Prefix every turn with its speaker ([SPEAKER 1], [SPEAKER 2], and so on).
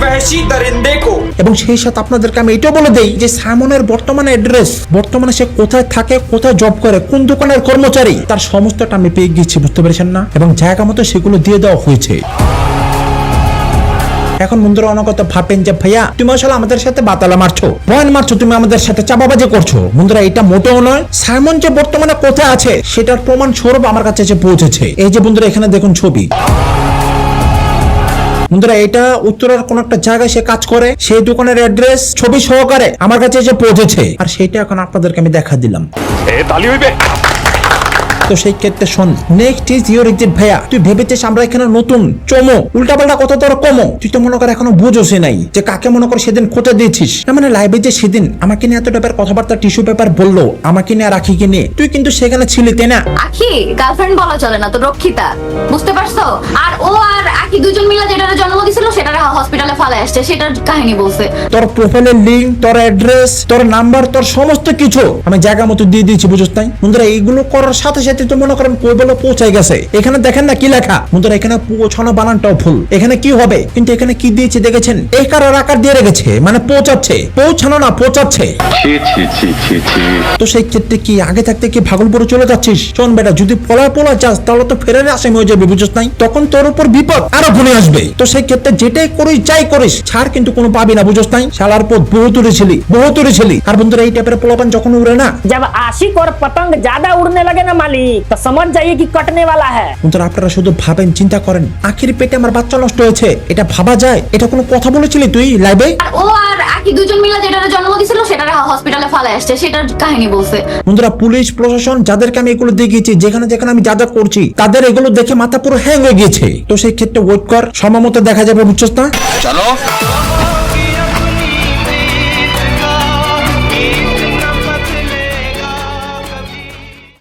[SPEAKER 1] वहशी दरिंदे को।
[SPEAKER 2] এবং সেই সাথে আপনাদেরকে আমি এটাও বলে দেই যে সাইমনের বর্তমানে অ্যাড্রেস, বর্তমানে সে কোথায় থাকে, কোথায় জব করে, কোন দোকানের কর্মচারী, তার সমস্তটা আমি পেয়ে গেছি, বুঝতে পেরেছেন না? এবং জায়গা মতো সেগুলো দিয়ে দেওয়া হয়েছে। এখন বন্ধুরা অনেক কথা ভাবেন যে ভাইয়া তুমি আসলে আমাদের সাথে বাতালা মারছো, পয়েন্ট মারছো, তুমি আমাদের সাথে চাপাবাজি করছো। বন্ধুরা এটা মোটেও নয়। সাইমন যে বর্তমানে কোথায় আছে সেটার প্রমাণ স্বরূপ আমার কাছে এসে পৌঁছেছে। এই যে বন্ধুরা এখানে দেখুন ছবি। বন্ধুরা এটা উত্তরের কোন একটা জায়গায় সে কাজ করে, সেই দোকানের অ্যাড্রেস ছবি সহকারে আমার কাছে এসে পৌঁছেছে, আর সেইটা এখন আপনাদেরকে আমি দেখা দিলাম। তো সেই ক্ষেত্রে শোন, নেক্সট ইজ ইউর এক্সিট ভাইয়া। তুই ভেবেছিস আমরা এখানে নতুন চমো, উল্টাপাল্টা কথা তোর কমো। তুই তো মনে কর এখনো বুঝোসই নাই যে কাকে মনে কর সেদিন খোঁজা দিয়েছিস। না মানে লাইভে যে সেদিন আমাকে নিয়ে এত টাইপের কথাবার্তা টিস্যু পেপার বললো, আমাকে নিয়ে আর আখিকে নিয়ে, তুই কিন্তু সেখানে ছিলি তাই না?
[SPEAKER 3] আখি গার্লফ্রেন্ড বলা চলে না তো, রক্ষিতা, বুঝতে পারছো? আর ও আর আখি দুজন মিলে যেটার জন্ম দিছিল সেটার হসপিটালে ফালে আসছে, সেটার কাহিনী বলছে।
[SPEAKER 2] তোর প্রোফাইলের লিঙ্ক, তোর অ্যাড্রেস, তোর নাম্বার, তোর সমস্ত কিছু আমি জায়গা মতো দিয়ে দিয়েছি, বুঝছ তাই? বন্ধুরা এইগুলো করার সাথে সাথে তো মনে করেন কই বলে পৌঁছাই গেছে। এখানে দেখেন না কি লেখা? বন্ধুরা এখানে পৌঁছানো বানানটাও ভুল। এখানে কি হবে কিন্তু এখানে কি দিয়েছে দেখেছেন? এই কারার আকার দিয়ে রেখেছে, মানে পৌঁছাচ্ছে, পৌঁছানো না পৌঁছাচ্ছে। তো সেই ক্ষেত্রে কি আগে থাকতে কি ভাগলপুরে চলে যাচ্ছিস? শোন বেটা, যদি পোলা যাস তাহলে তো ফেরারে আসামি হয়ে যাবে, বুঝছ নাই? তখন তোর উপর বিপদ আরো ঘুরে আসবে। তো সেই ক্ষেত্রে যেটাই করিস যাই করিস ছাড় কিন্তু কোনো পাবি না, বুঝছ নাই? শালার পথ বহুতুরে ছিলি। আর বন্ধুরা এই টাইপের পোলাপান যখন উড়ে না,
[SPEAKER 4] जब आशिक और पतंग ज्यादा उड़ने लगे ना मालिक, तो समझ जाइए कि कटने वाला है।
[SPEAKER 2] বন্ধুরা আপনারা শুধু ভাবেন, চিন্তা করেন, আখির পেটে আমার বাচ্চা নষ্ট হয়েছে, এটা ভাবা যায়? এটা কোনো কথা বলেছিলি তুই লাইভে?
[SPEAKER 3] আর ও আর আখি দুজন মিলে যেটার জন্ম দিছিল সেটার হসপিটালে ফালে আসছে, সেটার কাহিনী বলছে।
[SPEAKER 2] বন্ধুরা পুলিশ প্রশাসন যাদেরকে আমি এগুলো দেখিয়েছি, যেখানে যেখানে আমি যা যা করছি, তাদের এগুলো দেখে মাথা পুরো হ্যাং হয়ে গিয়েছে। তো সেই ক্ষেত্রে ওয়েট কর, সময় মতো দেখা যাবে, বুঝছস না?
[SPEAKER 1] चलो